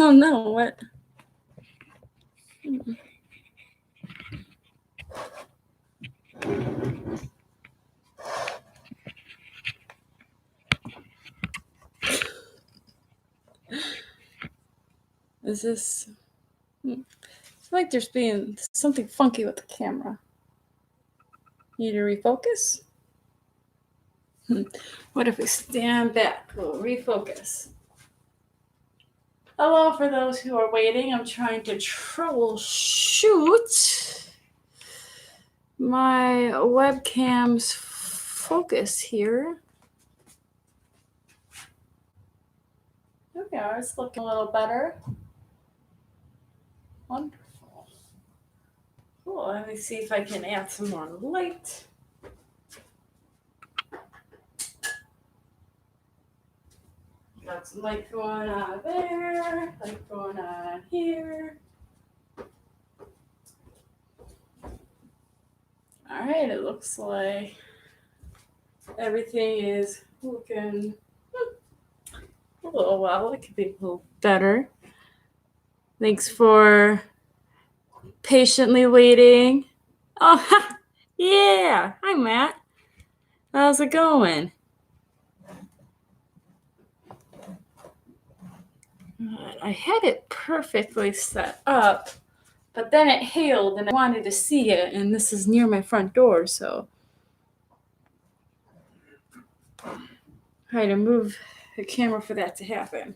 Oh no, what? Is this... I feel like there's being something funky with the camera. Need to refocus? What if we stand back? We'll refocus. Hello, for those who are waiting. I'm trying to troubleshoot my webcam's focus here. There we are. It's looking a little better. Wonderful. Cool. Let me see if I can add some more light. Got some light going on there, light going on here. All right, it looks like everything is looking a little well. It could be a little better. Thanks for patiently waiting. Oh, yeah. Hi, Matt. How's it going? I had it perfectly set up, but then it hailed and I wanted to see it, and this is near my front door, so I had to move the camera for that to happen.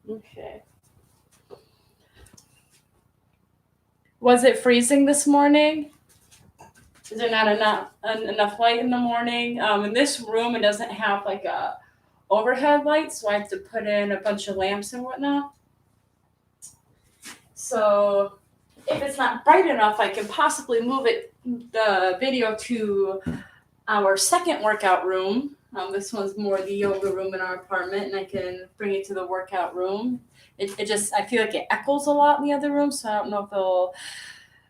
Okay. Was it freezing this morning? Is there not enough light in the morning? In this room, it doesn't have like a overhead light, so I have to put in a bunch of lamps and whatnot. So if it's not bright enough, I can possibly move the video to our second workout room. This one's more the yoga room in our apartment, and I can bring it to the workout room. I feel like it echoes a lot in the other room, so I don't know if it'll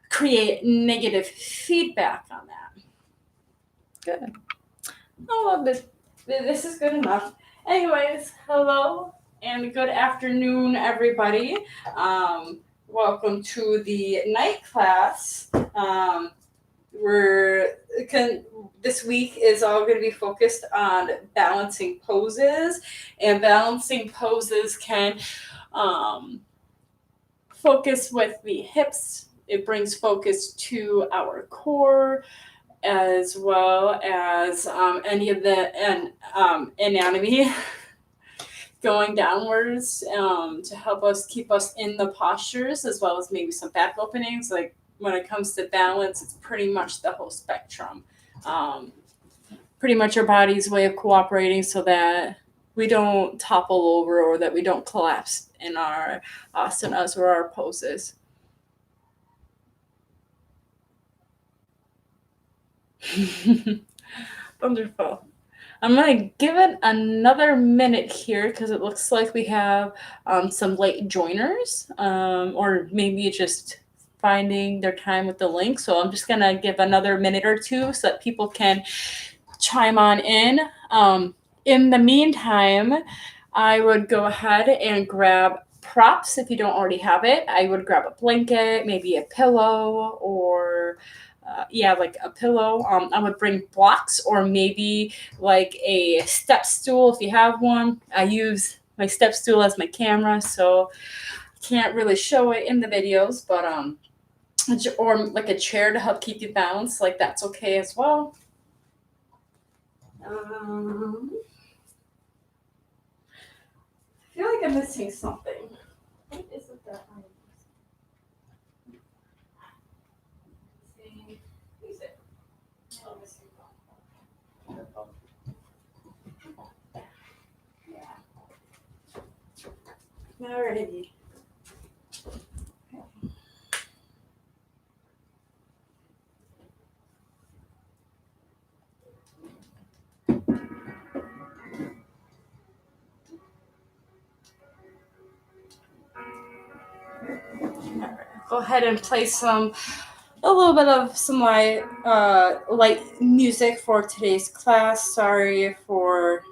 create negative feedback on that. Good. Oh, this is good enough. Anyways, hello and good afternoon, everybody. Welcome to the night class. This week is all going to be focused on balancing poses, and balancing poses can focus with the hips. It brings focus to our core, as well as any of the anatomy going downwards to help us keep us in the postures, as well as maybe some back openings. Like when it comes to balance, it's pretty much the whole spectrum. Pretty much our body's way of cooperating so that we don't topple over or that we don't collapse in our asanas or our poses. Wonderful. I'm going to give it another minute here because it looks like we have some late joiners or maybe just finding their time with the link. So I'm just going to give another minute or two so that people can chime on in. In the meantime, I would go ahead and grab props if you don't already have it. I would grab a blanket, maybe a pillow, or like a pillow. I would bring blocks or maybe like a step stool if you have one. I use my step stool as my camera, so I can't really show it in the videos, but or like a chair to help keep you balanced, like that's okay as well. I feel like I'm missing something. What is it that I'm missing? Is it? Oh, I'm missing one. Yeah. Alrighty. Go ahead and place some a little bit of some light music for today's class. Sorry for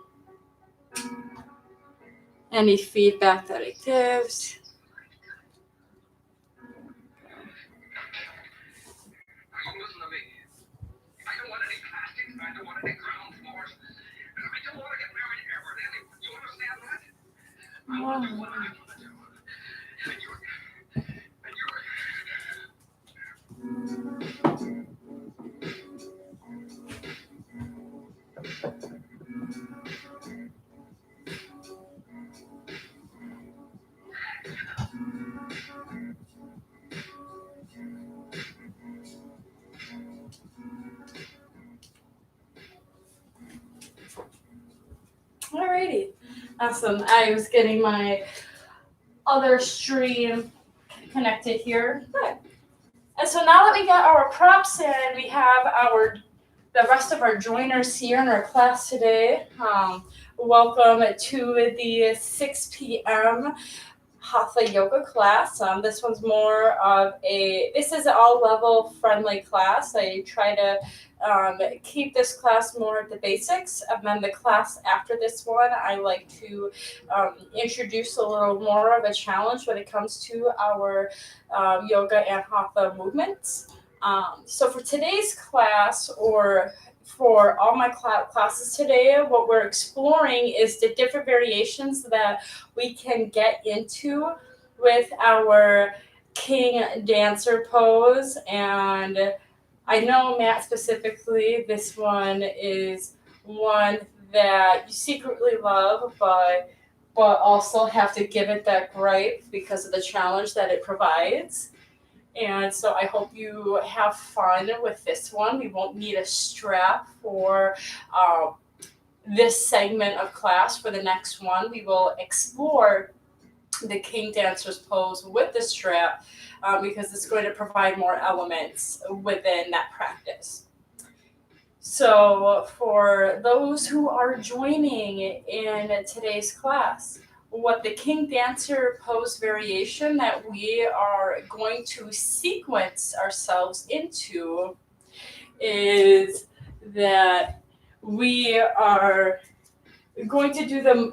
any feedback that it gives. Listen to me. I don't want any plastics. I don't want any ground floors. And I don't want to get married ever and anywhere. You understand that? I want to do what I want to do. And you're. Alrighty, awesome. I was getting my other stream connected here. Good. And so now that we got our props in, we have the rest of our joiners here in our class today. Welcome to the 6 p.m. Hatha yoga class. This one's more of this is an all level friendly class. I try to keep this class more at the basics, and then the class after this one, I like to introduce a little more of a challenge when it comes to our yoga and Hatha movements. So for today's class, or for all my classes today, what we're exploring is the different variations that we can get into with our king dancer pose. And I know, Matt, specifically, this one is one that you secretly love, but also have to give it that gripe because of the challenge that it provides. And so I hope you have fun with this one. We won't need a strap for this segment of class. For the next one, we will explore the king dancer's pose with the strap because it's going to provide more elements within that practice. So for those who are joining in today's class, what the king dancer pose variation that we are going to sequence ourselves into is that we are going to do the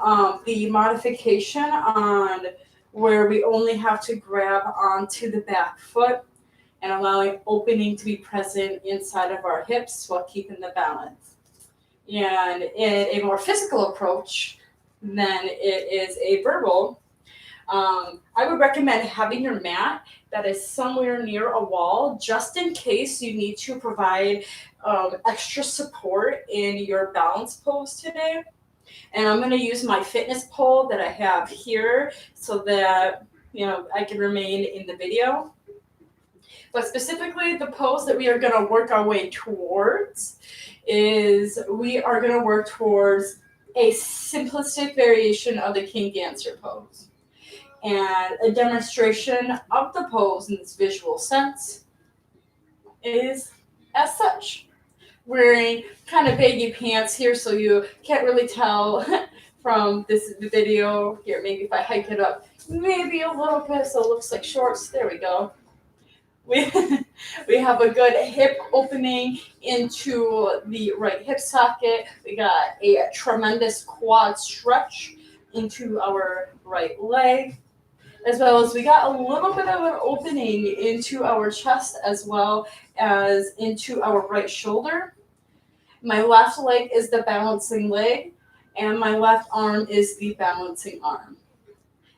modification on where we only have to grab onto the back foot and allowing opening to be present inside of our hips while keeping the balance. And in a more physical approach than it is a verbal, I would recommend having your mat that is somewhere near a wall, just in case you need to provide extra support in your balance pose today. And I'm going to use my fitness pole that I have here so that I can remain in the video. But specifically, the pose that we are going to work our way towards is we are going to work towards a simplistic variation of the king dancer pose. And a demonstration of the pose in this visual sense is as such. Wearing kind of baggy pants here, so you can't really tell from this video. Here, maybe if I hike it up, maybe a little bit so it looks like shorts. There we go. We have a good hip opening into the right hip socket. We got a tremendous quad stretch into our right leg, as well as we got a little bit of an opening into our chest as well as into our right shoulder. My left leg is the balancing leg, and my left arm is the balancing arm.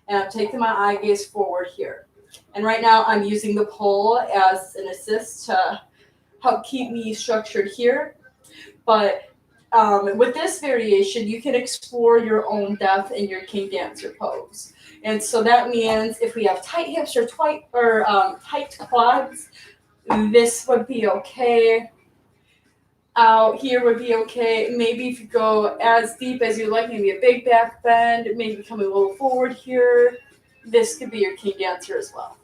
And I'm taking my eye gaze forward here. And right now I'm using the pole as an assist to help keep me structured here. But with this variation, you can explore your own depth in your king dancer pose. And so that means if we have tight hips or tight quads, this would be okay. Out here would be okay. Maybe if you go as deep as you like, maybe a big back bend, maybe coming a little forward here, this could be your king dancer as well.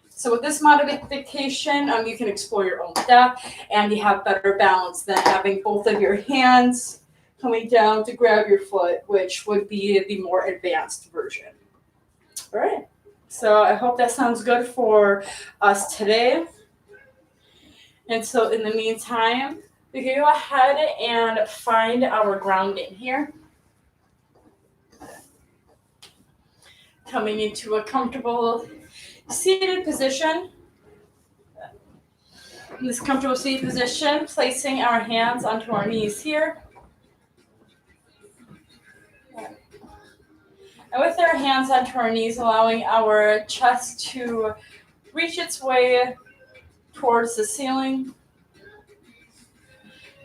So with this modification, you can explore your own depth, and you have better balance than having both of your hands coming down to grab your foot, which would be the more advanced version. All right. So I hope that sounds good for us today. And so, in the meantime, we can go ahead and find our grounding here. Coming into a comfortable seated position. In this comfortable seated position, placing our hands onto our knees here. And with our hands onto our knees, allowing our chest to reach its way towards the ceiling.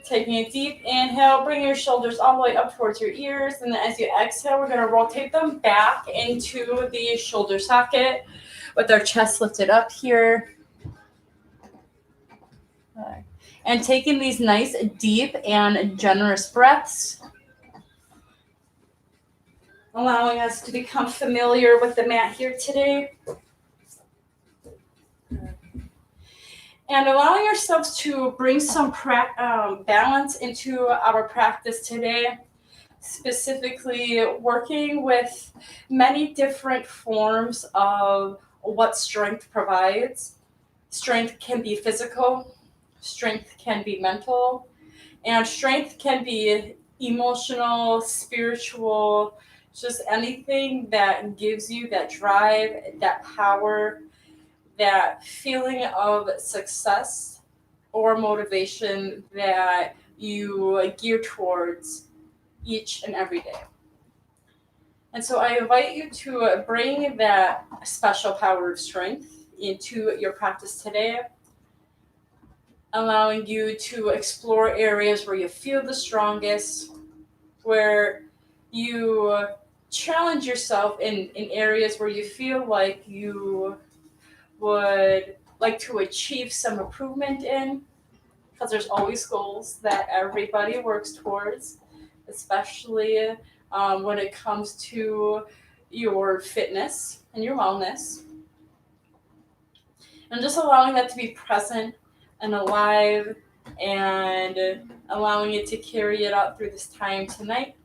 Taking a deep inhale, bring your shoulders all the way up towards your ears. And then as you exhale, we're going to rotate them back into the shoulder socket with our chest lifted up here. And taking these nice, deep, and generous breaths, allowing us to become familiar with the mat here today. And allowing ourselves to bring some balance into our practice today, specifically working with many different forms of what strength provides. Strength can be physical, strength can be mental, and strength can be emotional, spiritual, just anything that gives you that drive, that power, that feeling of success or motivation that you gear towards each and every day. And so I invite you to bring that special power of strength into your practice today, allowing you to explore areas where you feel the strongest, where you challenge yourself in areas where you feel like you would like to achieve some improvement in, because there's always goals that everybody works towards, especially when it comes to your fitness and your wellness. And just allowing that to be present and alive and allowing it to carry it out through this time tonight.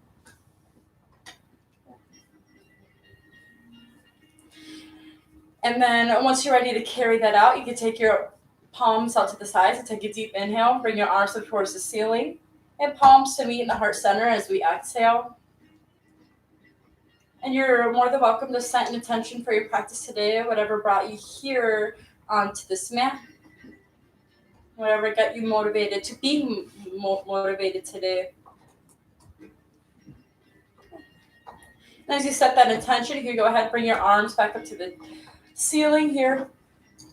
And then once you're ready to carry that out, you can take your palms out to the sides and take a deep inhale. Bring your arms up towards the ceiling and palms to meet in the heart center as we exhale. And you're more than welcome to set an intention for your practice today, whatever brought you here onto this mat, whatever got you motivated to be motivated today. And as you set that intention, you can go ahead and bring your arms back up to the ceiling here.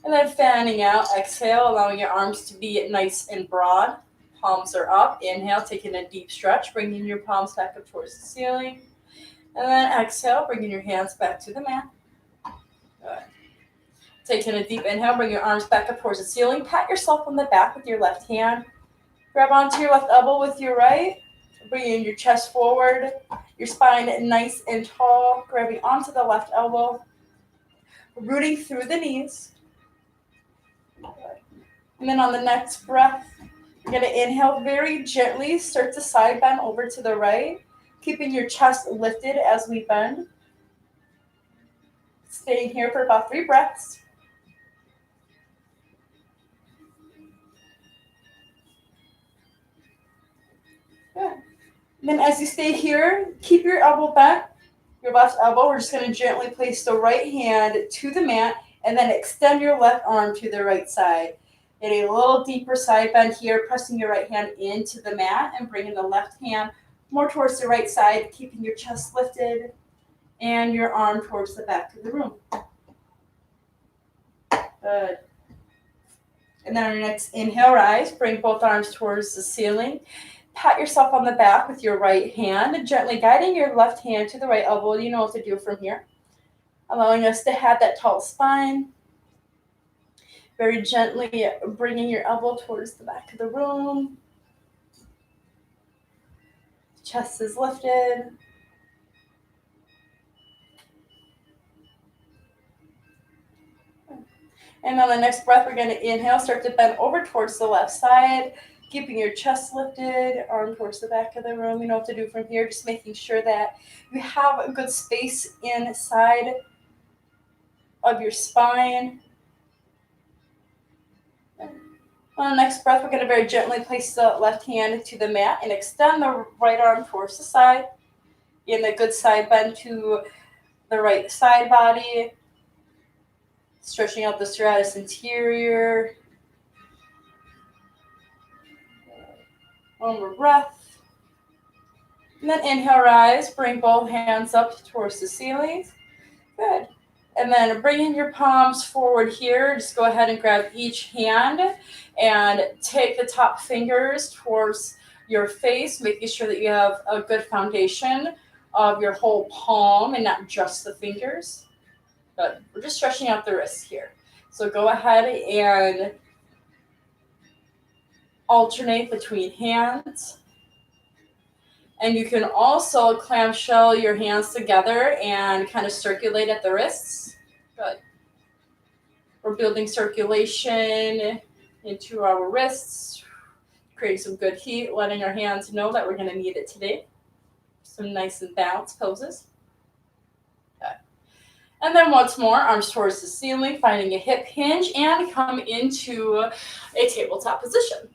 And then fanning out, exhale, allowing your arms to be nice and broad. Palms are up. Inhale, taking a deep stretch, bringing your palms back up towards the ceiling. And then exhale, bringing your hands back to the mat. Good. Taking a deep inhale, bring your arms back up towards the ceiling. Pat yourself on the back with your left hand. Grab onto your left elbow with your right. Bringing your chest forward, your spine nice and tall. Grabbing onto the left elbow. Rooting through the knees. And then on the next breath, you're going to inhale very gently. Start to side bend over to the right. Keeping your chest lifted as we bend. Staying here for about 3 breaths. Good. And then as you stay here, keep your elbow bent. Your left elbow, we're just going to gently place the right hand to the mat and then extend your left arm to the right side. Get a little deeper side bend here, pressing your right hand into the mat and bringing the left hand more towards the right side, keeping your chest lifted and your arm towards the back of the room. Good. And then on your next inhale, rise. Bring both arms towards the ceiling. Pat yourself on the back with your right hand, gently guiding your left hand to the right elbow. You know what to do from here. Allowing us to have that tall spine. Very gently bringing your elbow towards the back of the room. Chest is lifted. And on the next breath, we're going to inhale, start to bend over towards the left side, keeping your chest lifted, arm towards the back of the room. You know what to do from here, just making sure that you have a good space inside of your spine. On the next breath, we're going to very gently place the left hand to the mat and extend the right arm towards the side. In a good side bend to the right side body, stretching out the serratus anterior. One more breath. And then inhale, rise. Bring both hands up towards the ceiling. Good. And then bring in your palms forward here. Just go ahead and grab each hand and take the top fingers towards your face, making sure that you have a good foundation of your whole palm and not just the fingers. But we're just stretching out the wrists here. So go ahead and alternate between hands. And you can also clamshell your hands together and kind of circulate at the wrists. Good. We're building circulation into our wrists, creating some good heat, letting our hands know that we're going to need it today. Some nice and balanced poses. Okay. And then once more, arms towards the ceiling, finding a hip hinge, and come into a tabletop position.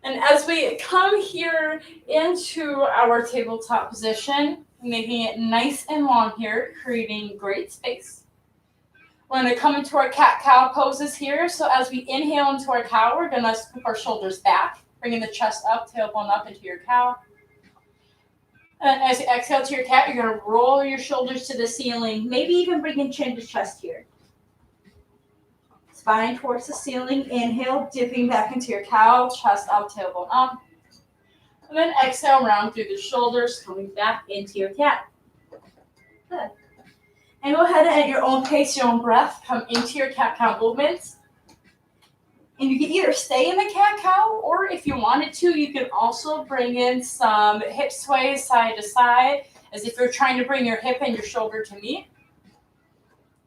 And as we come here into our tabletop position, making it nice and long here, creating great space. We're going to come into our cat-cow poses here. So as we inhale into our cow, we're going to scoop our shoulders back, bringing the chest up, tailbone up into your cow. And as you exhale to your cat, you're going to roll your shoulders to the ceiling, maybe even bringing chin to chest here. Spine towards the ceiling, inhale, dipping back into your cow, chest up, tailbone up. And then exhale, round through the shoulders, coming back into your cat. Good. And go ahead and at your own pace, your own breath, come into your cat-cow movements. And you can either stay in the cat-cow, or if you wanted to, you can also bring in some hip sways side to side, as if you're trying to bring your hip and your shoulder to meet.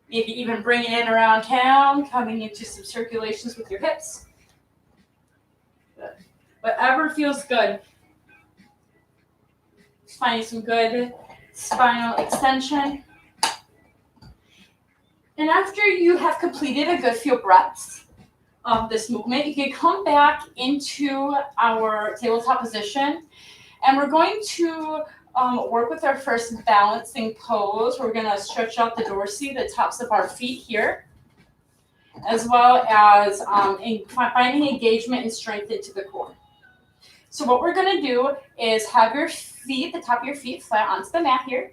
Maybe even bring it in around town, coming into some circulations with your hips. Good. Whatever feels good. Just finding some good spinal extension. And after you have completed a good few breaths of this movement, you can come back into our tabletop position. And we're going to work with our first balancing pose. We're going to stretch out the dorsi, the tops of our feet here, as well as finding engagement and strength into the core. So what we're going to do is have your feet, the top of your feet, flat onto the mat here.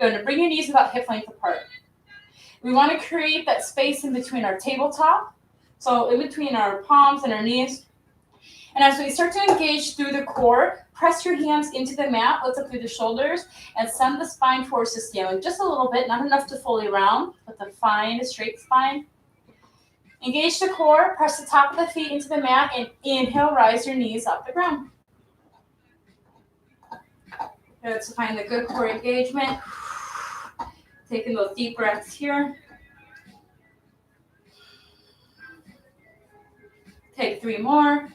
You're going to bring your knees about hip length apart. We want to create that space in between our tabletop, so in between our palms and our knees. And as we start to engage through the core, press your hands into the mat, lift up through the shoulders, and send the spine towards the ceiling. Just a little bit, not enough to fully round, but to find a straight spine. Engage the core, press the top of the feet into the mat, and inhale, rise your knees off the ground. Good, so find the good core engagement. Taking those deep breaths here. Take 3 more.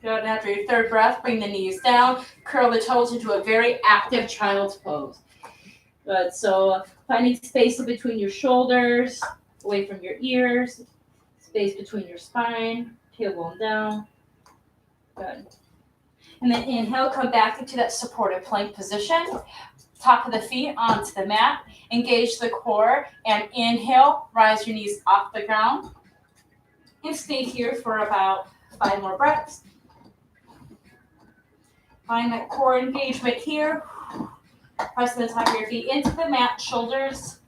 Good, and after your third breath, bring the knees down, curl the toes into a very active child's pose. Good, so finding space in between your shoulders, away from your ears, space between your spine, tailbone down. Good. And then inhale, come back into that supported plank position. Top of the feet onto the mat. Engage the core. And inhale, rise your knees off the ground. And stay here for about 5 more breaths. Find that core engagement here. Press the top of your feet into the mat. Shoulders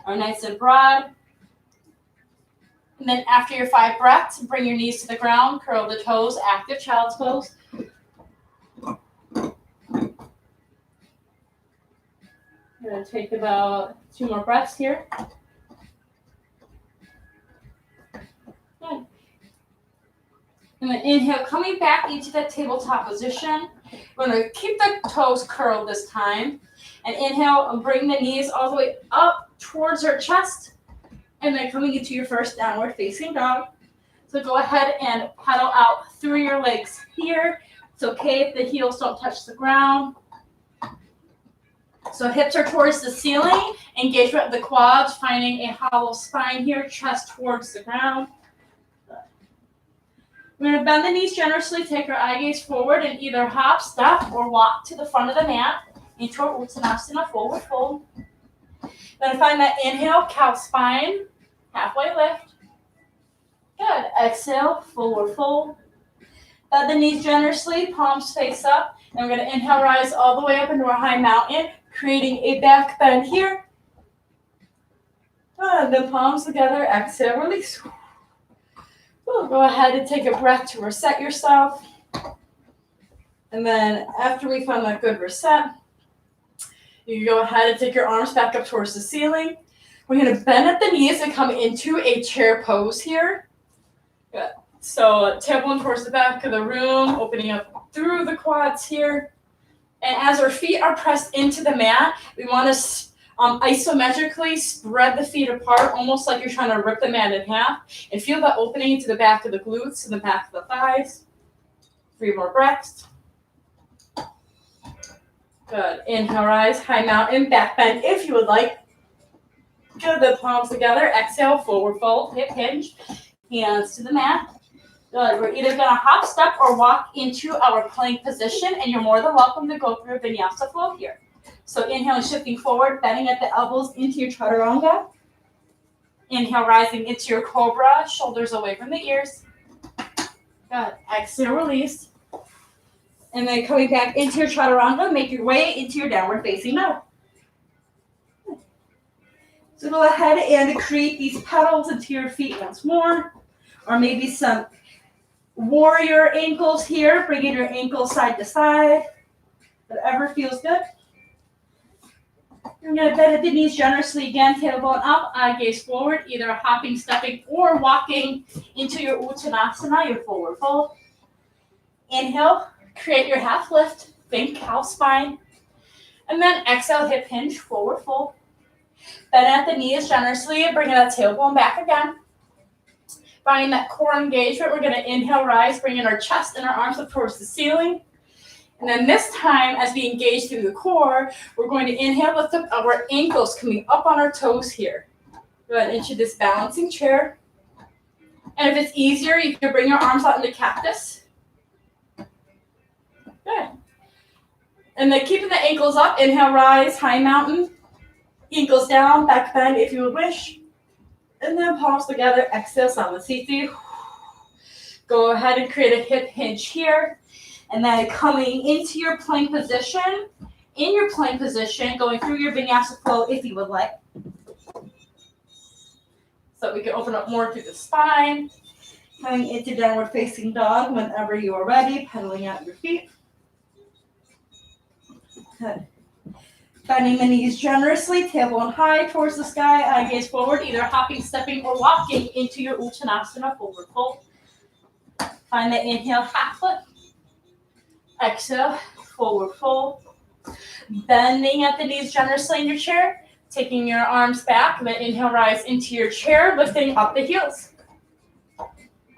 are nice and broad. And then after your 5 breaths, bring your knees to the ground. Curl the toes, active child's pose. I'm going to take about 2 more breaths here. Good. And then inhale, coming back into that tabletop position. We're going to keep the toes curled this time. And inhale, and bring the knees all the way up towards our chest. And then coming into your first downward facing dog. So go ahead and paddle out through your legs here. It's okay if the heels don't touch the ground. So hips are towards the ceiling, engagement of the quads, finding a hollow spine here, chest towards the ground. We're going to bend the knees generously, take our eye gaze forward, and either hop, step, or walk to the front of the mat into our Uttanasana, forward fold. Then find that inhale, cow spine, halfway lift. Good. Exhale, forward fold. Bend the knees generously, palms face up. And we're going to inhale, rise all the way up into our high mountain, creating a back bend here. And then palms together, exhale, release. We'll go ahead and take a breath to reset yourself. And then after we find that good reset, you can go ahead and take your arms back up towards the ceiling. We're going to bend at the knees and come into a chair pose here. Good. So tailbone towards the back of the room, opening up through the quads here. And as our feet are pressed into the mat, we want to isometrically spread the feet apart, almost like you're trying to rip the mat in half. And feel the opening into the back of the glutes and the back of the thighs. 3 more breaths. Good. Inhale, rise, high mountain, back bend if you would like. Good. The palms together. Exhale, forward fold, hip hinge, hands to the mat. Good. We're either going to hop, step, or walk into our plank position, and you're more than welcome to go through vinyasa flow here. So inhale, shifting forward, bending at the elbows into your chaturanga. Inhale, rising into your cobra, shoulders away from the ears. Good. Exhale, release. And then coming back into your chaturanga, make your way into your downward facing dog. So go ahead and create these pedals into your feet once more. Or maybe some warrior ankles here, bringing your ankles side to side. Whatever feels good. You're going to bend at the knees generously again, tailbone up, eye gaze forward, either hopping, stepping, or walking into your Uttanasana, your forward fold. Inhale, create your half lift, think cow spine. And then exhale, hip hinge, forward fold. Bend at the knees generously, bringing that tailbone back again. Finding that core engagement, we're going to inhale, rise, bringing our chest and our arms up towards the ceiling. And then this time, as we engage through the core, we're going to inhale, lift up our ankles, coming up on our toes here. Good, into this balancing chair. And if it's easier, you can bring your arms out into cactus. Good. And then keeping the ankles up, inhale, rise, high mountain. Ankles down, back bend if you would wish. And then palms together, exhale, Samasthiti. Go ahead and create a hip hinge here. And then coming into your plank position, in your plank position, going through your vinyasa flow if you would like. So we can open up more through the spine. Coming into downward facing dog whenever you are ready, pedaling out your feet. Good. Bending the knees generously, tailbone high towards the sky, eye gaze forward, either hopping, stepping, or walking into your Uttanasana, forward fold. Find the inhale, half lift. Exhale, forward fold. Bending at the knees generously in your chair, taking your arms back, and then inhale, rise into your chair, lifting up the heels.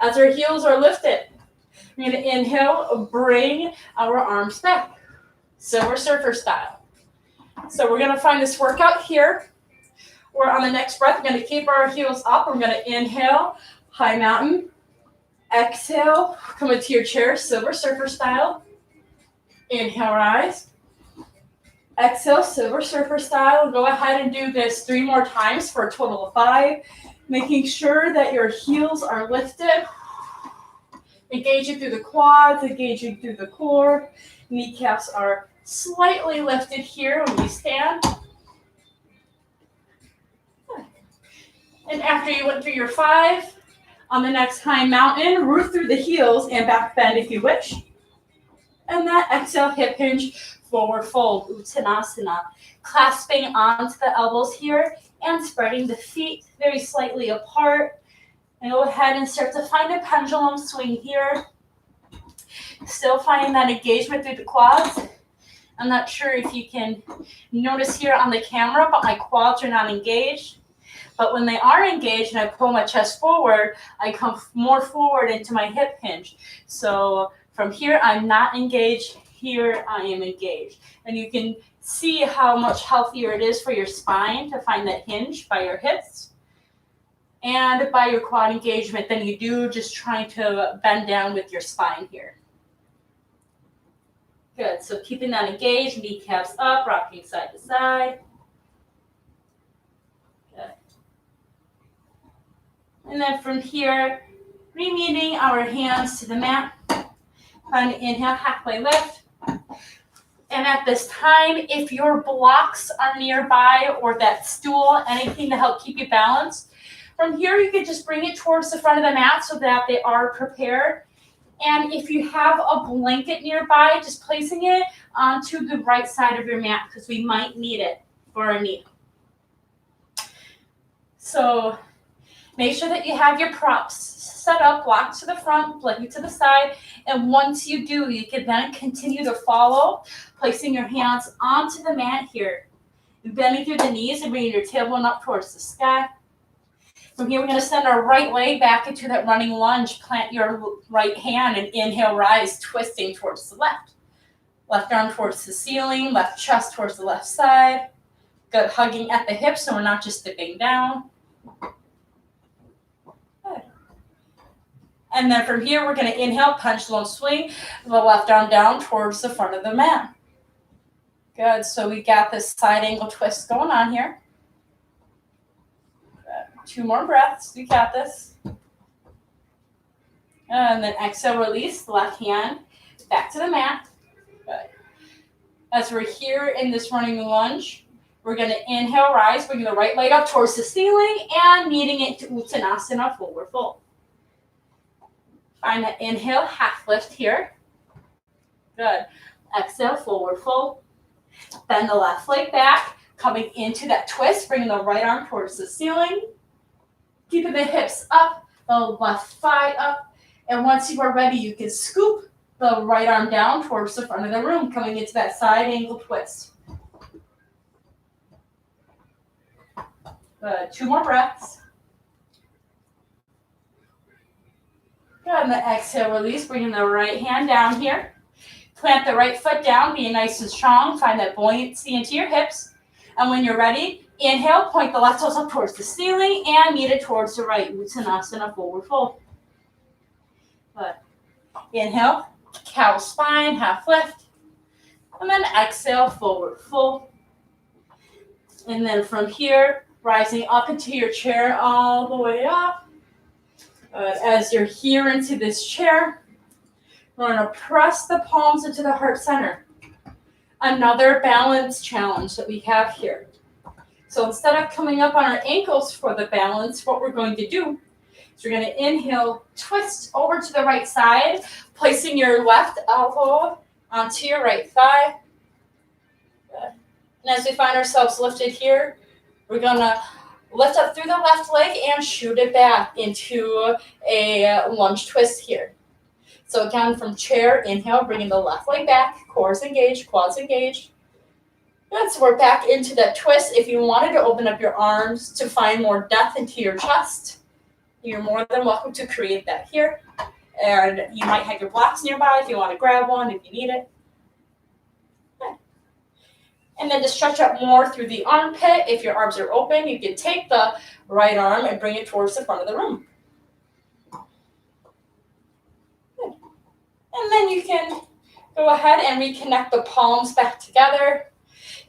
As our heels are lifted, we're going to inhale, bring our arms back. Silver Surfer style. So we're going to find this workout here. We're on the next breath, we're going to keep our heels up. We're going to inhale, high mountain. Exhale, come into your chair, Silver Surfer style. Inhale, rise. Exhale, Silver Surfer style. Go ahead and do this 3 more times for a total of 5. Making sure that your heels are lifted. Engaging through the quads, engaging through the core. Kneecaps are slightly lifted here when we stand. And after you went through your 5, on the next high mountain, root through the heels and back bend if you wish. And then exhale, hip hinge, forward fold, Uttanasana. Clasping onto the elbows here and spreading the feet very slightly apart. And go ahead and start to find a pendulum swing here. Still finding that engagement through the quads. I'm not sure if you can notice here on the camera, but my quads are not engaged. But when they are engaged and I pull my chest forward, I come more forward into my hip hinge. So from here, I'm not engaged here I am engaged. And you can see how much healthier it is for your spine to find that hinge by your hips and by your quad engagement than you do just trying to bend down with your spine here. Good, so keeping that engaged, kneecaps up, rocking side to side. Good. And then from here, remeeting our hands to the mat. Find inhale, halfway lift. And at this time, if your blocks are nearby or that stool, anything to help keep you balanced, from here you could just bring it towards the front of the mat so that they are prepared. And if you have a blanket nearby, just placing it onto the right side of your mat because we might need it for a knee. So make sure that you have your props set up, block to the front, blanket to the side. And once you do, you can then continue to follow, placing your hands onto the mat here. Bending through the knees and bringing your tailbone up towards the sky. From here, we're going to send our right leg back into that running lunge. Plant your right hand and inhale, rise, twisting towards the left. Left arm towards the ceiling, left chest towards the left side. Good, hugging at the hips so we're not just dipping down. Good. And then from here, we're going to inhale, pendulum swing, the left arm down towards the front of the mat. Good, so we got this side angle twist going on here. 2 more breaths. We got this. And then exhale, release the left hand back to the mat. Good. As we're here in this running lunge, we're going to inhale, rise, bring the right leg up towards the ceiling and meeting it to Uttanasana, forward fold. Find that inhale, half lift here. Good. Exhale, forward fold. Bend the left leg back, coming into that twist, bringing the right arm towards the ceiling. Keeping the hips up, the left thigh up. And once you are ready, you can scoop the right arm down towards the front of the room, coming into that side angle twist. Good. 2 more breaths. Good. And then exhale, release, bringing the right hand down here. Plant the right foot down, being nice and strong. Find that buoyancy into your hips. And when you're ready, inhale, point the left toes up towards the ceiling and meet it towards the right. Uttanasana, forward fold. Good. Inhale, cow spine, half lift. And then exhale, forward fold. And then from here, rising up into your chair all the way up. As you're here into this chair, we're going to press the palms into the heart center. Another balance challenge that we have here. So instead of coming up on our ankles for the balance, what we're going to do is we're going to inhale, twist over to the right side, placing your left elbow onto your right thigh. Good. And as we find ourselves lifted here, we're going to lift up through the left leg and shoot it back into a lunge twist here. So again, from chair, inhale, bringing the left leg back, cores engaged, quads engaged. Good, so we're back into that twist. If you wanted to open up your arms to find more depth into your chest, you're more than welcome to create that here. And you might have your blocks nearby if you want to grab one, if you need it. Good. And then to stretch out more through the armpit, if your arms are open, you can take the right arm and bring it towards the front of the room. Good. And then you can go ahead and reconnect the palms back together.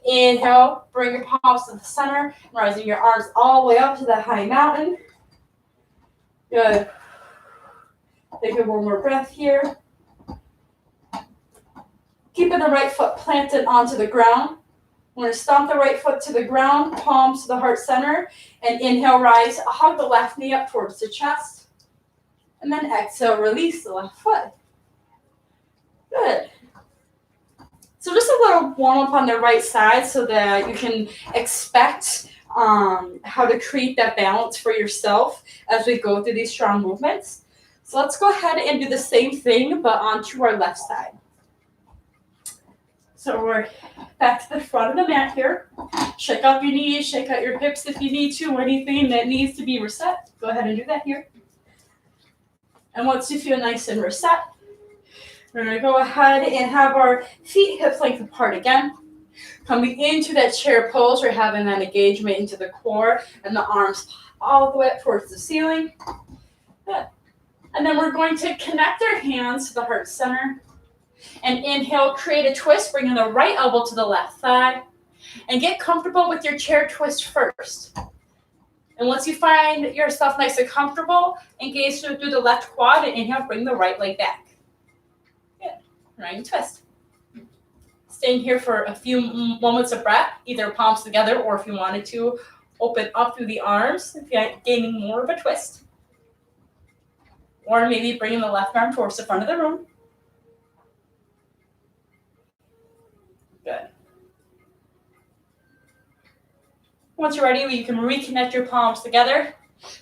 Inhale, bring your palms to the center, rising your arms all the way up to the high mountain. Good. Take one more breath here. Keeping the right foot planted onto the ground. We're going to stomp the right foot to the ground, palms to the heart center, and inhale, rise, hug the left knee up towards the chest. And then exhale, release the left foot. Good. So just a little warm up on the right side so that you can expect how to create that balance for yourself as we go through these strong movements. So let's go ahead and do the same thing, but onto our left side. So we're back to the front of the mat here. Shake out your knees, shake out your hips if you need to, or anything that needs to be reset. Go ahead and do that here. And once you feel nice and reset, We're going to go ahead and have our feet hip length apart again. Coming into that chair pose, we're having that engagement into the core and the arms all the way up towards the ceiling. Good. And then we're going to connect our hands to the heart center. And inhale, create a twist, bringing the right elbow to the left thigh. And get comfortable with your chair twist first. And once you find yourself nice and comfortable, engage through the left quad and inhale, bring the right leg back. Good. Right twist. Staying here for a few moments of breath, either palms together or if you wanted to, open up through the arms, if you're gaining more of a twist. Or maybe bringing the left arm towards the front of the room. Good. Once you're ready, you can reconnect your palms together.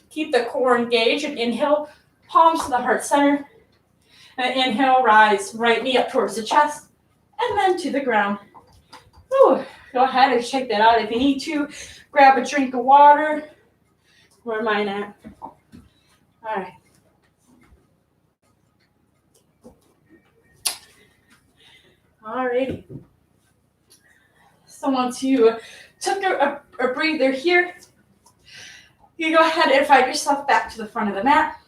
Keep the core engaged and inhale, palms to the heart center. And inhale, rise, right knee up towards the chest. And then to the ground. Ooh, go ahead and check that out if you need to. Grab a drink of water. Where am I at? All right. Alrighty. So once you took a breather here, you go ahead and find yourself back to the front of the mat.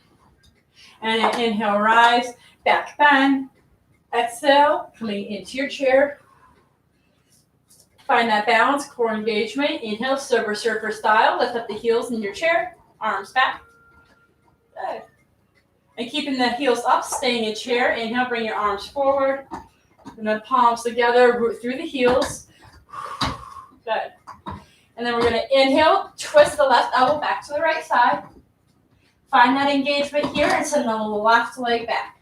And inhale, rise, back bend. Exhale, coming into your chair. Find that balance, core engagement. Inhale, Silver Surfer style. Lift up the heels in your chair, arms back. Good. And keeping the heels up, staying in chair. Inhale, bring your arms forward. And then palms together, root through the heels. Good. And then we're going to inhale, twist the left elbow back to the right side. Find that engagement here and send the left leg back.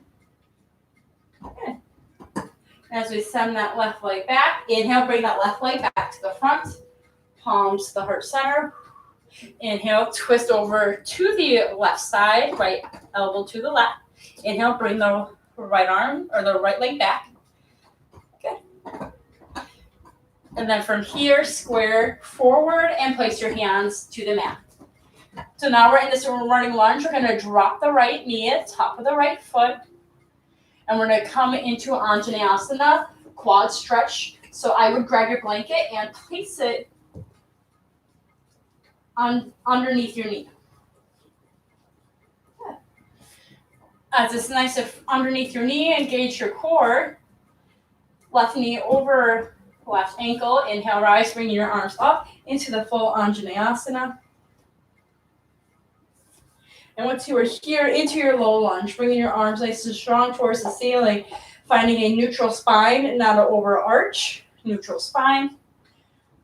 Good. As we send that left leg back, inhale, bring that left leg back to the front. Palms to the heart center. Inhale, twist over to the left side, right elbow to the left. Inhale, bring the right arm or the right leg back. Good. And then from here, square forward and place your hands to the mat. So now we're in this running lunge. We're going to drop the right knee at the top of the right foot. And we're going to come into Anjaneyasana, quad stretch. So I would grab your blanket and place it underneath your knee. Good. As it's nice if underneath your knee, engage your core. Left knee over left ankle. Inhale, rise, bring your arms up into the full Anjaneyasana. And once you are here into your low lunge, bringing your arms nice and strong towards the ceiling, finding a neutral spine, not an overarch, neutral spine.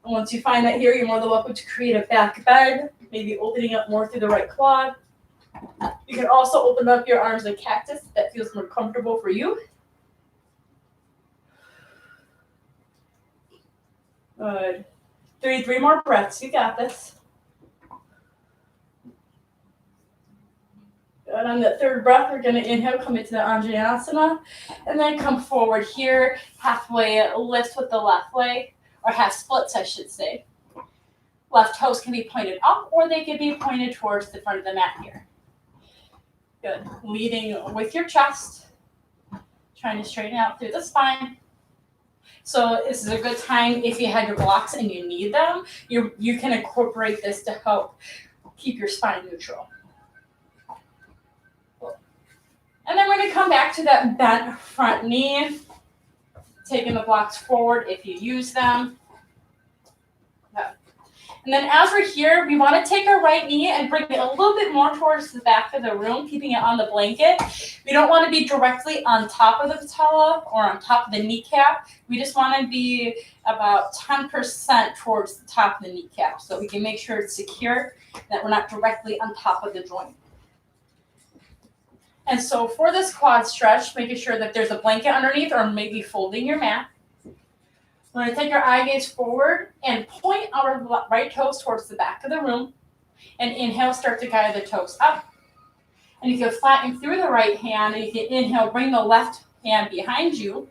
And once you find that here, you're more than welcome to create a back bend, maybe opening up more through the right quad. You can also open up your arms like cactus if that feels more comfortable for you. Good. Three more breaths. You got this. And on the third breath, we're going to inhale, come into the Anjaneyasana, and then come forward here, halfway lift with the left leg, or half splits, I should say. Left toes can be pointed up, or they can be pointed towards the front of the mat here. Good. Leading with your chest, trying to straighten out through the spine. So this is a good time if you had your blocks and you need them, you can incorporate this to help keep your spine neutral. And then we're going to come back to that bent front knee, taking the blocks forward if you use them. And then as we're here, we want to take our right knee and bring it a little bit more towards the back of the room, keeping it on the blanket. We don't want to be directly on top of the patella or on top of the kneecap. We just want to be about 10% towards the top of the kneecap so we can make sure it's secure, that we're not directly on top of the joint. And so for this quad stretch, making sure that there's a blanket underneath or maybe folding your mat. We're going to take our eye gaze forward and point our right toes towards the back of the room. And inhale, start to guide the toes up. And you can flatten through the right hand. And you can inhale, bring the left hand behind you,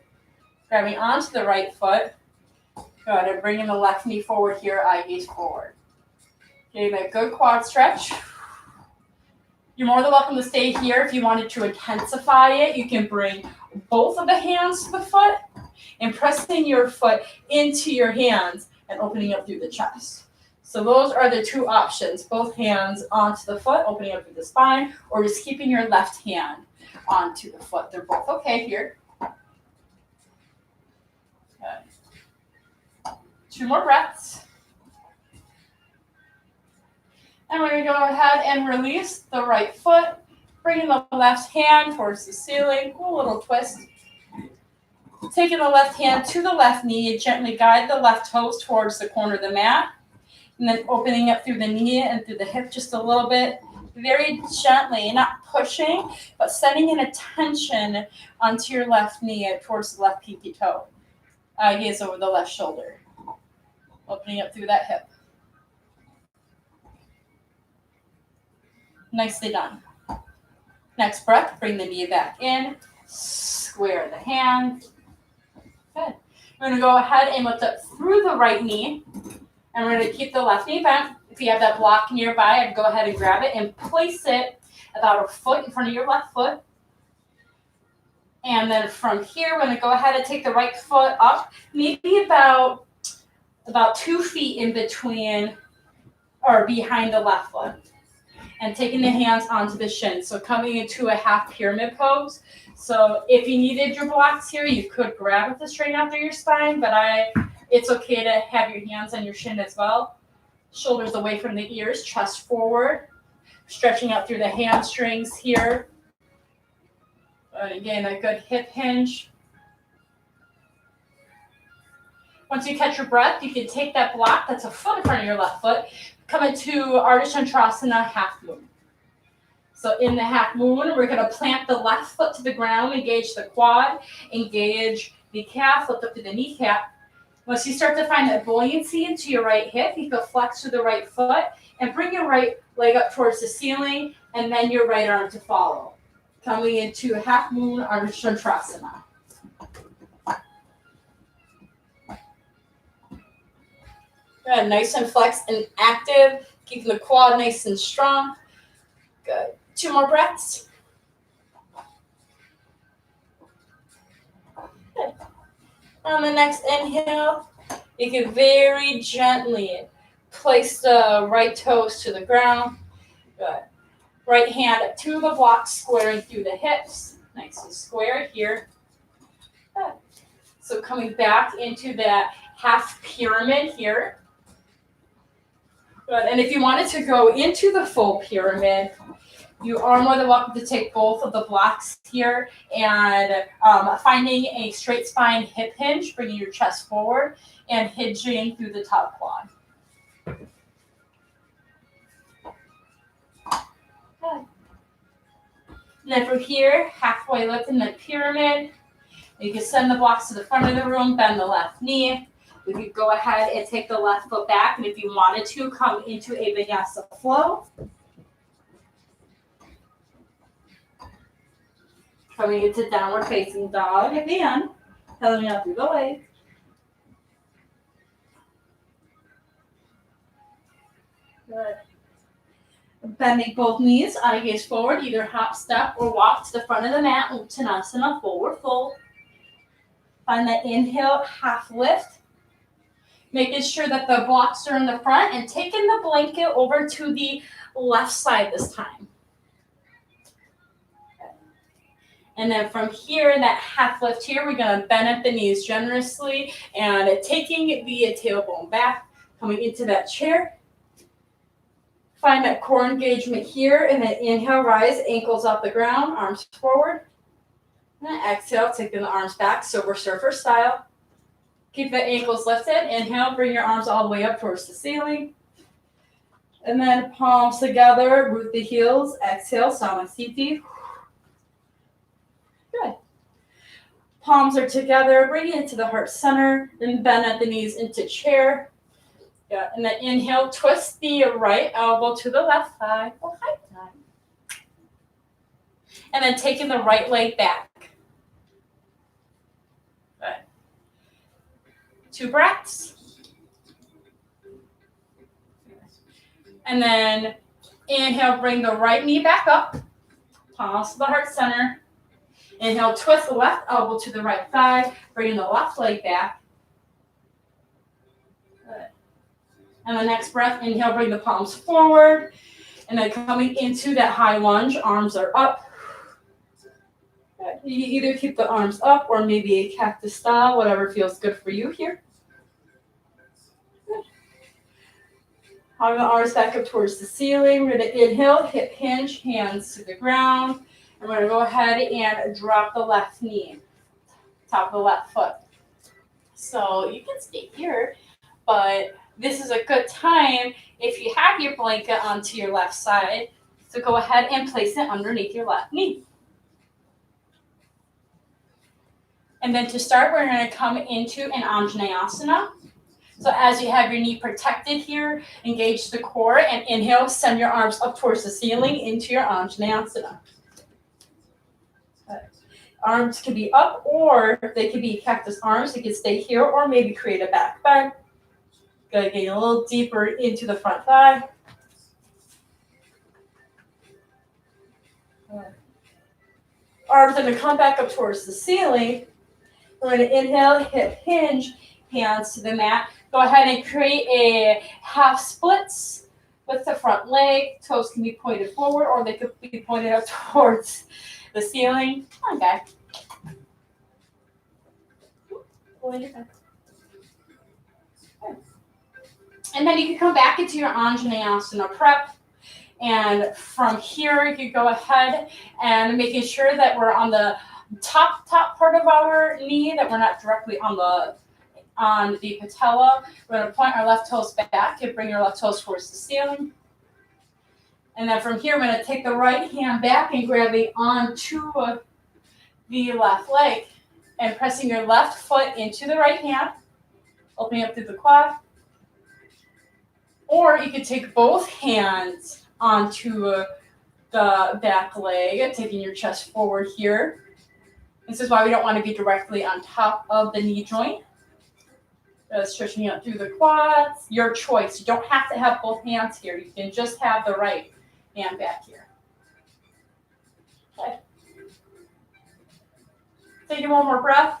grabbing onto the right foot. Good, and bringing the left knee forward here, eye gaze forward. Getting that good quad stretch. You're more than welcome to stay here. If you wanted to intensify it, you can bring both of the hands to the foot and pressing your foot into your hands and opening up through the chest. So those are the two options, both hands onto the foot, opening up through the spine, or just keeping your left hand onto the foot. They're both okay here. Okay. 2 more breaths. And we're going to go ahead and release the right foot, bringing the left hand towards the ceiling, a little twist. Taking the left hand to the left knee, gently guide the left toes towards the corner of the mat, and then opening up through the knee and through the hip just a little bit, very gently, not pushing, but setting an attention onto your left knee towards the left pinky toe. Gaze over the left shoulder, opening up through that hip. Nicely done. Next breath, bring the knee back in, square the hand. Good. We're going to go ahead and lift up through the right knee, and we're going to keep the left knee bent. If you have that block nearby, I'd go ahead and grab it and place it about a foot in front of your left foot. And then from here, we're going to go ahead and take the right foot up, maybe about 2 feet in between or behind the left foot. And taking the hands onto the shins. So coming into a half pyramid pose. So if you needed your blocks here, you could grab it to straighten out through your spine, but it's okay to have your hands on your shin as well. Shoulders away from the ears, chest forward, stretching out through the hamstrings here. Again, a good hip hinge. Once you catch your breath, you can take that block that's a foot in front of your left foot, come into Ardha Chandrasana, half moon. So in the half moon, we're going to plant the left foot to the ground, engage the quad, engage the calf, lift up to the kneecap. Once you start to find that buoyancy into your right hip, you can flex to the right foot and bring your right leg up towards the ceiling, and then your right arm to follow. Coming into half moon, Ardha Chandrasana. Good, nice and flexed and active, keeping the quad nice and strong. Good. 2 more breaths. Good. On the next inhale, you can very gently place the right toes to the ground. Good. Right hand up to the block, squaring through the hips. Nice and square here. Good. So coming back into that half pyramid here. Good. And if you wanted to go into the full pyramid, you are more than welcome to take both of the blocks here and finding a straight spine hip hinge, bringing your chest forward and hinging through the top quad. Good. And then from here, halfway lift in the pyramid. You can send the blocks to the front of the room, bend the left knee. We could go ahead and take the left foot back, and if you wanted to, come into a vinyasa flow. Coming into downward facing dog at the end, pedaling out through the leg. Good. Bending both knees, eye gaze forward, either hop, step, or walk to the front of the mat, Uttanasana, forward fold. Find that inhale, half lift. Making sure that the blocks are in the front and taking the blanket over to the left side this time. And then from here, that half lift here, we're going to bend at the knees generously and taking the tailbone back, coming into that chair. Find that core engagement here, and then inhale, rise, ankles off the ground, arms forward. And then exhale, taking the arms back, Silver Surfer style. Keep the ankles lifted. Inhale, bring your arms all the way up towards the ceiling. And then palms together, root the heels. Exhale, Samasthiti. Good. Palms are together, bring it into the heart center, then bend at the knees into chair. Good. And then inhale, twist the right elbow to the left thigh. Oh, hi, time. And then taking the right leg back. Good. 2 breaths. And then Inhale, bring the right knee back up. Palms to the heart center. Inhale, twist the left elbow to the right thigh. Bring the left leg back. Good. And the next breath, inhale, bring the palms forward. And then coming into that high lunge, arms are up. Good. You either keep the arms up or maybe a cactus style, whatever feels good for you here. Good. Hug the arms back up towards the ceiling. We're going to inhale, hip hinge, hands to the ground. And we're going to go ahead and drop the left knee, top of the left foot. So you can stay here, but this is a good time if you have your blanket onto your left side to go ahead and place it underneath your left knee. And then to start, we're going to come into an Anjaneyasana. So as you have your knee protected here, engage the core and inhale, send your arms up towards the ceiling into your Anjaneyasana. Arms can be up or they can be cactus arms. You can stay here or maybe create a back bend. Gonna get a little deeper into the front thigh. Arms going to come back up towards the ceiling. We're going to inhale, hip hinge, hands to the mat. Go ahead and create a half splits with the front leg. Toes can be pointed forward or they could be pointed up towards the ceiling. Come on, guys. And then you can come back into your Anjaneyasana prep. And from here, you can go ahead and making sure that we're on the top part of our knee, that we're not directly on the patella. We're going to point our left toes back and bring your left toes towards the ceiling. And then from here, we're going to take the right hand back and grabbing onto the left leg and pressing your left foot into the right hand, opening up through the quad. Or you could take both hands onto the back leg, taking your chest forward here. This is why we don't want to be directly on top of the knee joint. Stretching out through the quads. Your choice. You don't have to have both hands here. You can just have the right hand back here. Okay. Taking one more breath.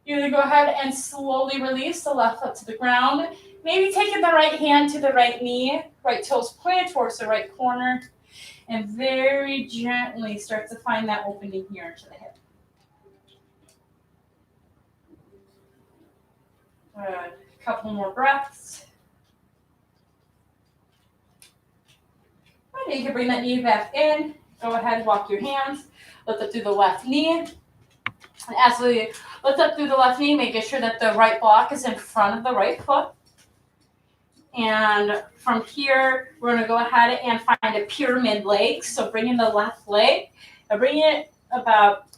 You're going to go ahead and slowly release the left foot to the ground. Maybe taking the right hand to the right knee, right toes pointed towards the right corner, and very gently start to find that opening here into the hip. Good. A couple more breaths. And you can bring that knee back in. Go ahead, walk your hands. Lift up through the left knee. And as we lift up through the left knee, making sure that the right block is in front of the right foot. And from here, we're going to go ahead and find a pyramid leg. So bring in the left leg and bring it about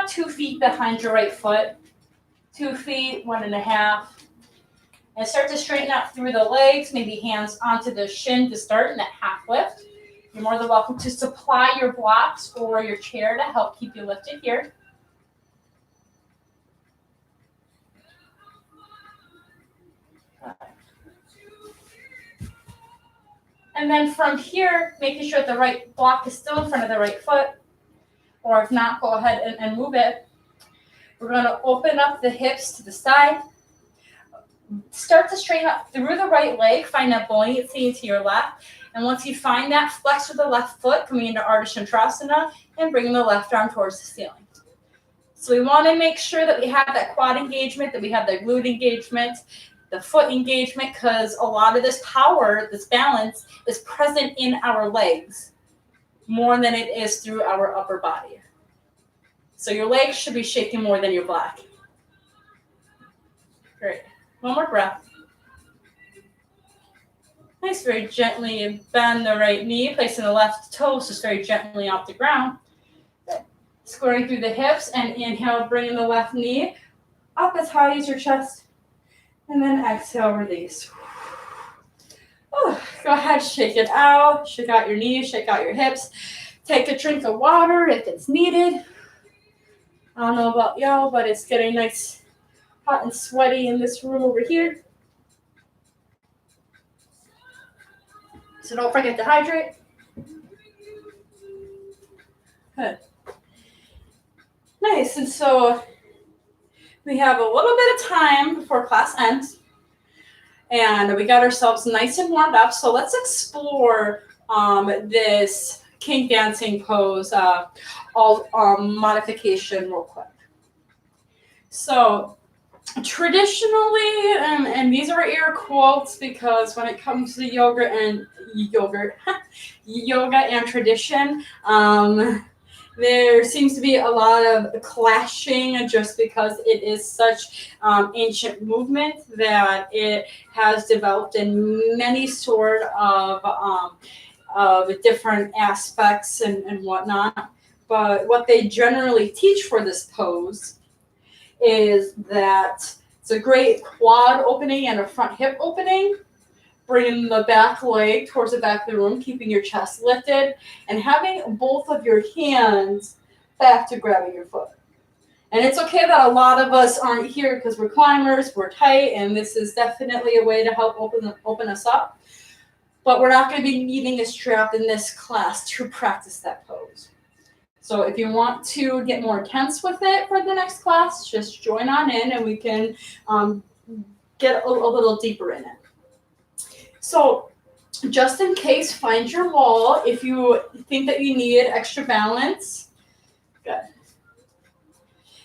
2 feet behind your right foot. 2 feet, 1.5. And start to straighten out through the legs, maybe hands onto the shin to start in that half lift. You're more than welcome to supply your blocks or your chair to help keep you lifted here. And then from here, making sure the right block is still in front of the right foot, or if not, go ahead and move it. We're going to open up the hips to the side. Start to straighten up through the right leg. Find that buoyancy into your left. And once you find that, flex with the left foot, coming into Ardha Chandrasana, and bringing the left arm towards the ceiling. So we want to make sure that we have that quad engagement, that we have the glute engagement, the foot engagement, because a lot of this power, this balance, is present in our legs more than it is through our upper body. So your legs should be shaking more than your back. Great. One more breath. Nice, very gently bend the right knee, placing the left toes just very gently off the ground. Squaring through the hips, and inhale, bringing the left knee up as high as your chest. And then exhale, release. Oh, go ahead, shake it out. Shake out your knees, shake out your hips. Take a drink of water if it's needed. I don't know about y'all, but it's getting nice, hot and sweaty in this room over here. So don't forget to hydrate. Good. Nice. And so we have a little bit of time before class ends. And we got ourselves nice and warmed up. So let's explore this kink dancing pose modification real quick. So traditionally, and these are air quotes because when it comes to yoga and tradition, there seems to be a lot of clashing just because it is such ancient movement that it has developed in many sort of different aspects and whatnot. But what they generally teach for this pose is that it's a great quad opening and a front hip opening, bringing the back leg towards the back of the room, keeping your chest lifted, and having both of your hands back to grabbing your foot. And it's okay that a lot of us aren't here because we're climbers, we're tight, and this is definitely a way to help open us up. But we're not going to be needing a strap in this class to practice that pose. So if you want to get more intense with it for the next class, just join on in and we can get a little deeper in it. So just in case, find your wall if you think that you need extra balance. Good.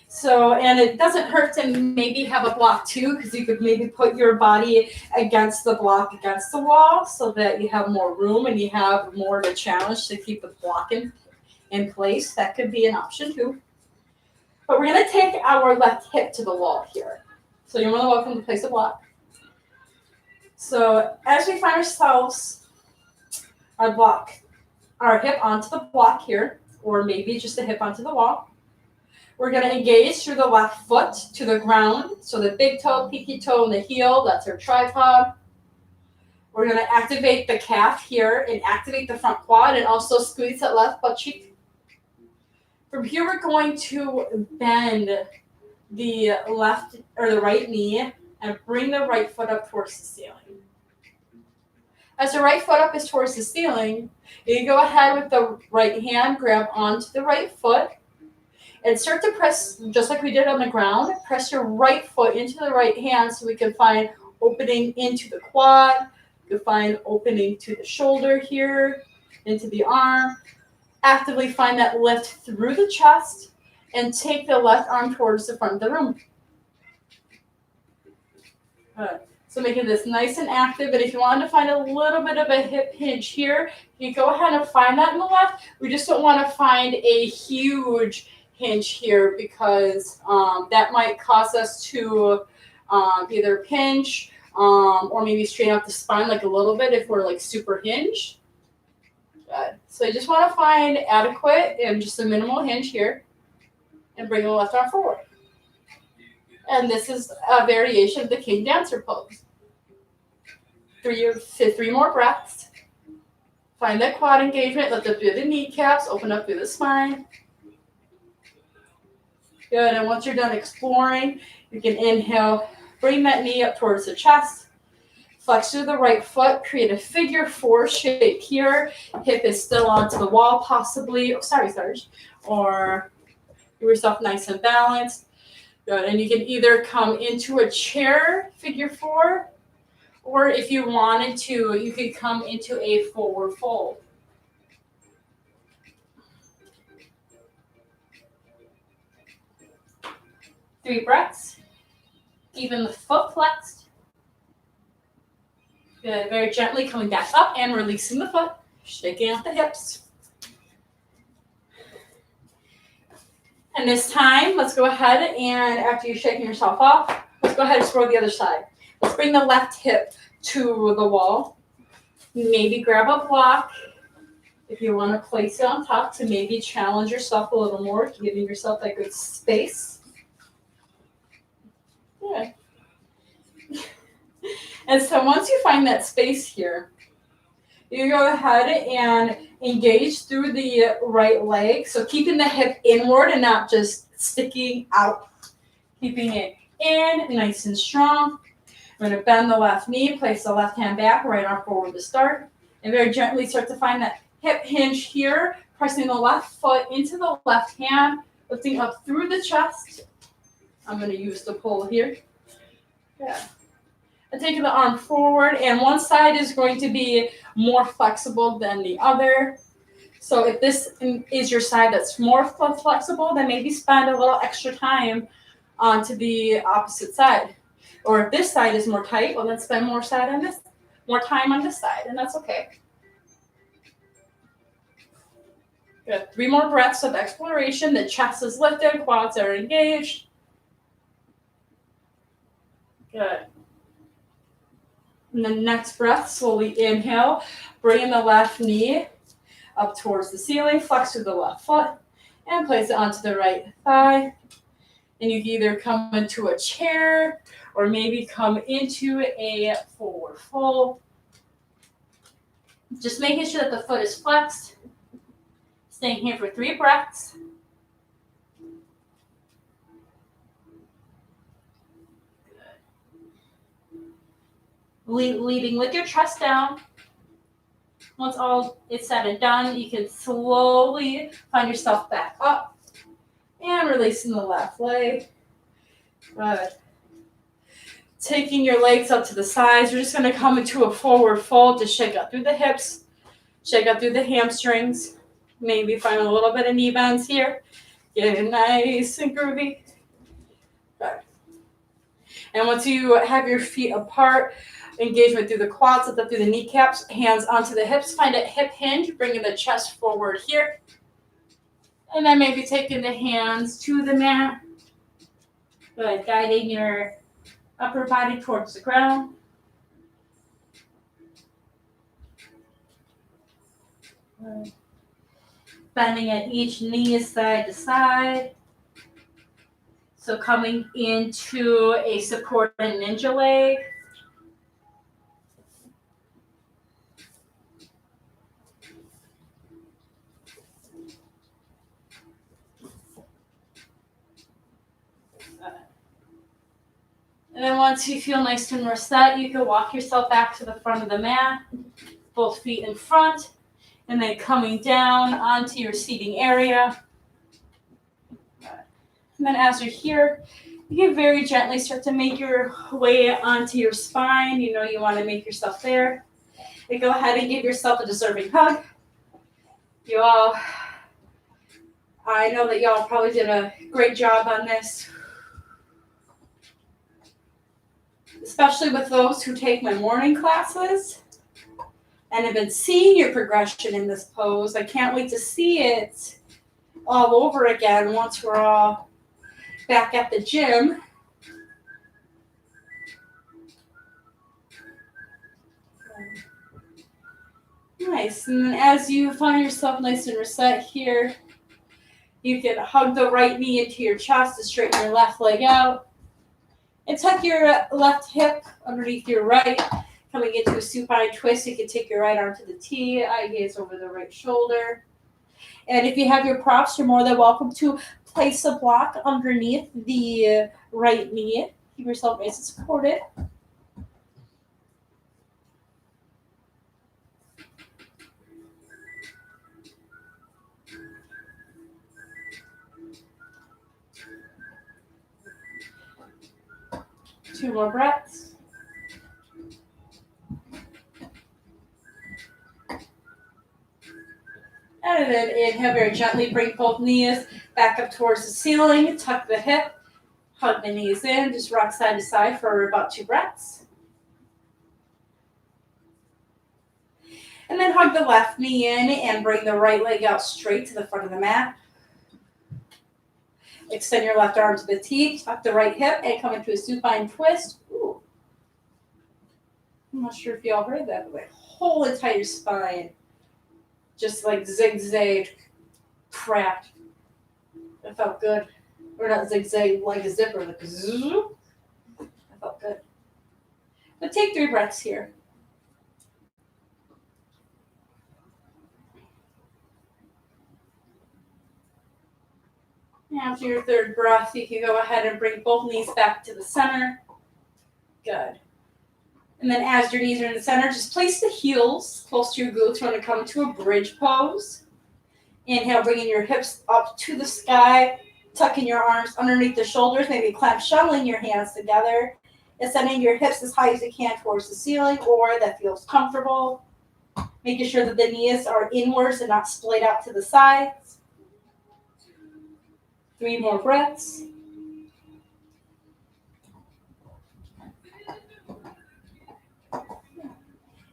So, and it doesn't hurt to maybe have a block too, because you could maybe put your body against the block, against the wall, so that you have more room and you have more of a challenge to keep the block in place. That could be an option too. But we're going to take our left hip to the wall here. So you're more than welcome to place a block. So as we find ourselves our hip onto the block here, or maybe just a hip onto the wall, we're going to engage through the left foot to the ground. So the big toe, pinky toe, and the heel, that's our tripod. We're going to activate the calf here and activate the front quad and also squeeze that left butt cheek. From here, we're going to bend the left or the right knee and bring the right foot up towards the ceiling. As the right foot up is towards the ceiling, you go ahead with the right hand, grab onto the right foot, and start to press, just like we did on the ground, press your right foot into the right hand so we can find opening into the quad, you can find opening to the shoulder here, into the arm. Actively find that lift through the chest and take the left arm towards the front of the room. Good. So making this nice and active, but if you wanted to find a little bit of a hip hinge here, you go ahead and find that in the left. We just don't want to find a huge hinge here because that might cause us to either pinch or maybe straighten out the spine like a little bit if we're like super hinged. Good. So you just want to find adequate and just a minimal hinge here and bring the left arm forward. And this is a variation of the king dancer pose. 3 more breaths. Find that quad engagement, lift up through the kneecaps, open up through the spine. Good, and once you're done exploring, you can inhale, bring that knee up towards the chest. Flex through the right foot, create a figure 4 shape here. Hip is still onto the wall, possibly. Oh, sorry, Sarge. Or give yourself nice and balanced. Good. And you can either come into a chair, figure 4, or if you wanted to, you could come into a forward fold. Three breaths. Even the foot flexed. Good. Very gently coming back up and releasing the foot, shaking out the hips. And this time, let's go ahead and after you're shaking yourself off, let's go ahead and explore the other side. Let's bring the left hip to the wall. Maybe grab a block if you want to place it on top to maybe challenge yourself a little more, giving yourself that good space. Good. And so once you find that space here, you go ahead and engage through the right leg. So keeping the hip inward and not just sticking out. Keeping it in, nice and strong. We're going to bend the left knee, place the left hand back, right arm forward to start. And very gently start to find that hip hinge here, pressing the left foot into the left hand, lifting up through the chest. I'm going to use the pull here. Yeah. And taking the arm forward, and one side is going to be more flexible than the other. So if this is your side that's more flexible, then maybe spend a little extra time onto the opposite side. Or if this side is more tight, well, then spend more time on this side, and that's okay. Good. 3 more breaths of exploration. The chest is lifted, quads are engaged. Good. And the next breath, slowly inhale, bring the left knee up towards the ceiling, flex through the left foot, and place it onto the right thigh. And you can either come into a chair or maybe come into a forward fold. Just making sure that the foot is flexed. Staying here for 3 breaths. Leading with your chest down. Once all is said and done, you can slowly find yourself back up and releasing the left leg. Good. Taking your legs up to the sides, you're just going to come into a forward fold to shake out through the hips, shake out through the hamstrings. Maybe find a little bit of knee bends here. Get it nice and groovy. Good. And once you have your feet apart, engagement through the quads, up through the kneecaps, hands onto the hips. Find a hip hinge, bringing the chest forward here. And then maybe taking the hands to the mat. Good. Guiding your upper body towards the ground. Good. Bending at each knee side to side. So coming into a supported ninja leg. And then once you feel nice and reset, you can walk yourself back to the front of the mat, both feet in front, and then coming down onto your seating area. And then as you're here, you can very gently start to make your way onto your spine. You know you want to make yourself there. And go ahead and give yourself a deserving hug. I know that y'all probably did a great job on this. Especially with those who take my morning classes and have been seeing your progression in this pose. I can't wait to see it all over again once we're all back at the gym. Nice. And then as you find yourself nice and reset here, you can hug the right knee into your chest to straighten your left leg out. And tuck your left hip underneath your right. Coming into a supine twist, you can take your right arm to the T, eye gaze over the right shoulder. And if you have your props, you're more than welcome to place a block underneath the right knee. Keep yourself nice and supported. Two more breaths. And then inhale very gently, bring both knees back up towards the ceiling, tuck the hip, hug the knees in, just rock side to side for about 2 breaths. And then hug the left knee in and bring the right leg out straight to the front of the mat. Extend your left arm to the T, tuck the right hip, and come into a supine twist. Ooh. I'm not sure if y'all heard that, but like whole entire spine just like zigzag cracked. It felt good. Or not zigzag like a zipper, like zoom. That felt good. But take 3 breaths here. After your 3rd breath, you can go ahead and bring both knees back to the center. Good. And then as your knees are in the center, just place the heels close to your glutes. We're going to come to a bridge pose. Inhale, bringing your hips up to the sky, tucking your arms underneath the shoulders, maybe clamp shuttling your hands together, and sending your hips as high as you can towards the ceiling or that feels comfortable. Making sure that the knees are inwards and not splayed out to the sides. 3 more breaths.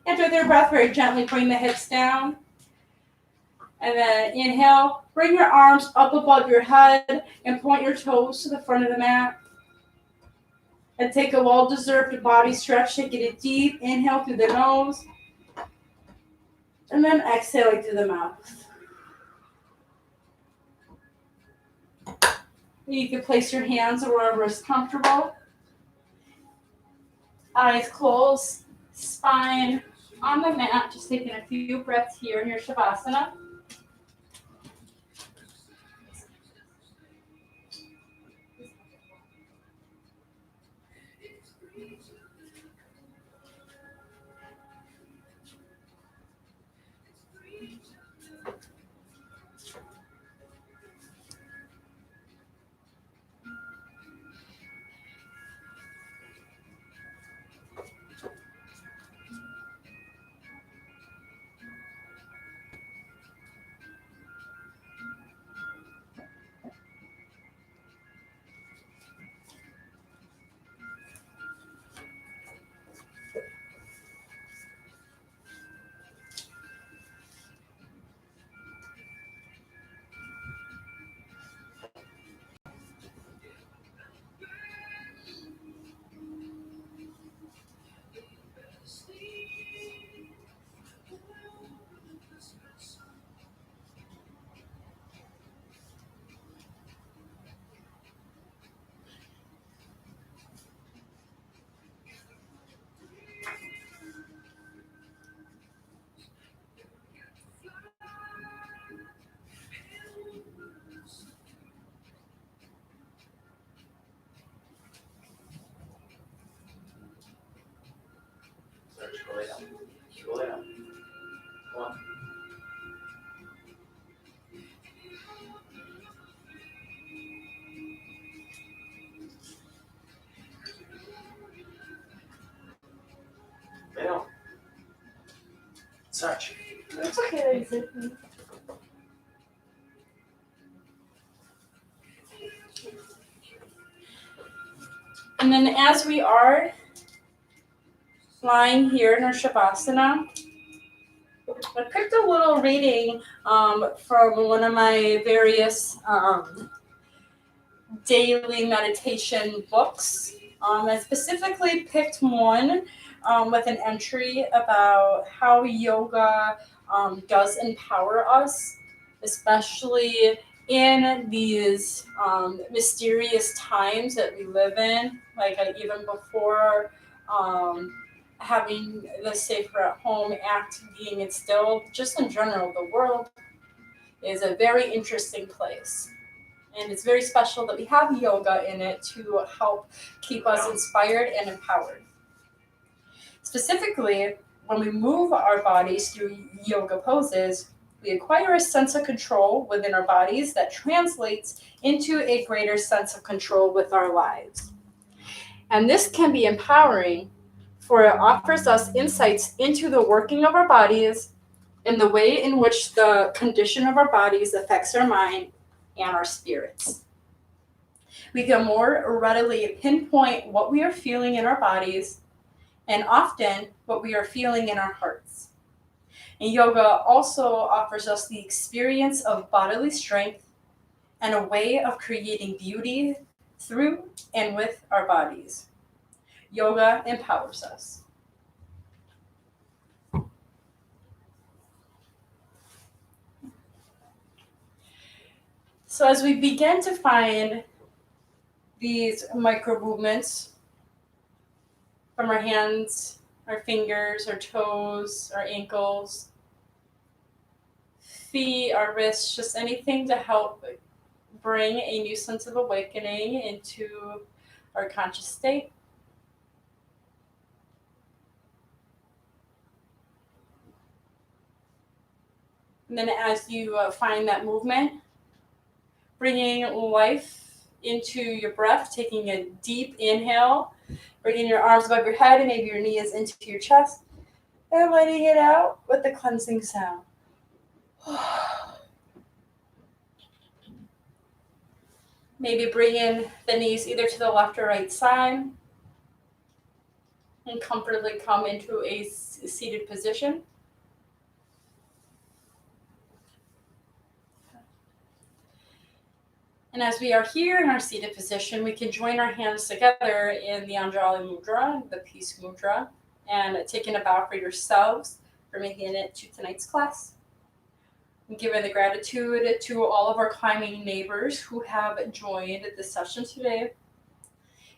And with your breath, very gently bring the hips down. And then inhale, bring your arms up above your head and point your toes to the front of the mat. And take a well-deserved body stretch, taking a deep inhale through the nose. And then exhaling through the mouth. You can place your hands wherever is comfortable. Eyes closed, spine on the mat. Just taking a few breaths here in your Shavasana. Go lay down. Go lay down. Come on. Lay down. Sarge. It's okay. And then as we are lying here in our Shavasana, I picked a little reading from one of my various daily meditation books. I specifically picked one with an entry about how yoga does empower us, especially in these mysterious times that we live in, like even before having the Safer at Home Act being instilled. Just in general, the world is a very interesting place. And it's very special that we have yoga in it to help keep us inspired and empowered. Specifically, when we move our bodies through yoga poses, we acquire a sense of control within our bodies that translates into a greater sense of control with our lives. And this can be empowering, for it offers us insights into the working of our bodies and the way in which the condition of our bodies affects our mind and our spirits. We can more readily pinpoint what we are feeling in our bodies and often what we are feeling in our hearts. And yoga also offers us the experience of bodily strength and a way of creating beauty through and with our bodies. Yoga empowers us. So as we begin to find these micro movements from our hands, our fingers, our toes, our ankles, feet, our wrists, just anything to help bring a new sense of awakening into our conscious state. And then as you find that movement, bringing life into your breath, taking a deep inhale, bringing your arms above your head and maybe your knees into your chest, and letting it out with the cleansing sound. Maybe bring in the knees either to the left or right side and comfortably come into a seated position. And as we are here in our seated position, we can join our hands together in the Anjali Mudra, the Peace Mudra, and taking a bow for yourselves for making it to tonight's class. And giving the gratitude to all of our climbing neighbors who have joined the session today,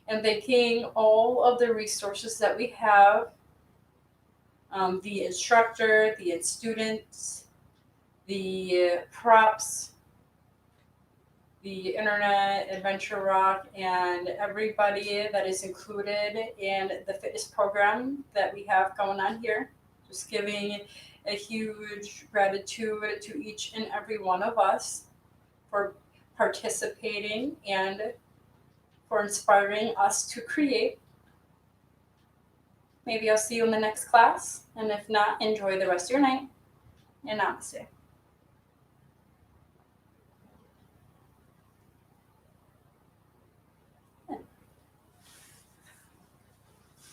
and thanking all of the resources that we have, the instructor, the students, the props, the internet, Adventure Rock, and everybody that is included in the fitness program that we have going on here. Just giving a huge gratitude to each and every one of us for participating and for inspiring us to create. Maybe I'll see you in the next class, and if not, enjoy the rest of your night, and namaste.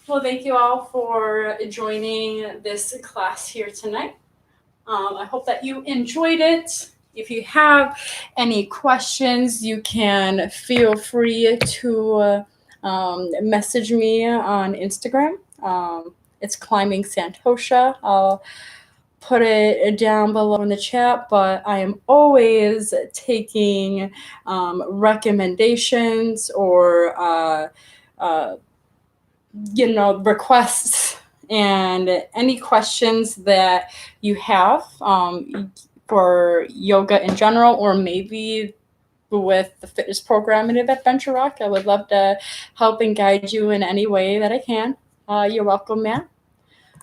Well, thank you all for joining this class here tonight. I hope that you enjoyed it. If you have any questions, you can feel free to message me on Instagram. It's Climbing Santosha. I'll put it down below in the chat, but I am always taking recommendations or requests and any questions that you have for yoga in general, or maybe with the fitness program in Adventure Rock. I would love to help and guide you in any way that I can. You're welcome, Matt.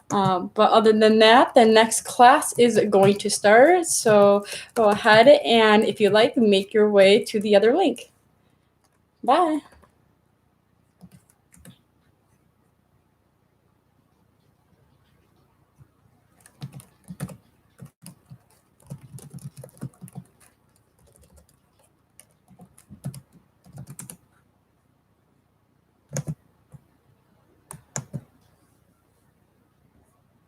But other than that, the next class is going to start. So go ahead and if you like, make your way to the other link. Bye.